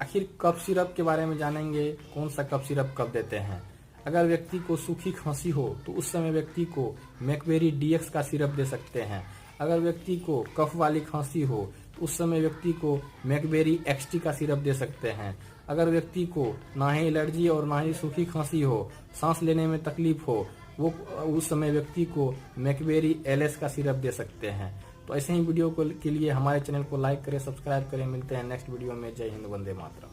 आखिर cough syrup के बारे में जानेंगे, कौन सा कफ सिरप कब देते हैं। अगर व्यक्ति को सूखी खांसी हो तो उस समय व्यक्ति को मैकबेरी डीएक्स का सिरप दे सकते हैं। अगर व्यक्ति को कफ वाली खांसी हो तो उस समय व्यक्ति को मैकबेरी एक्सटी का सिरप दे सकते हैं। अगर व्यक्ति को ना ही एलर्जी और ना ही सूखी खांसी हो, सांस लेने में तकलीफ हो, वो उस समय व्यक्ति को मैकबेरी एलएस का सिरप दे सकते हैं। तो ऐसे ही वीडियो के लिए हमारे चैनल को लाइक करें, सब्सक्राइब करें। मिलते हैं नेक्स्ट वीडियो में। जय हिंद, वंदे मातरम।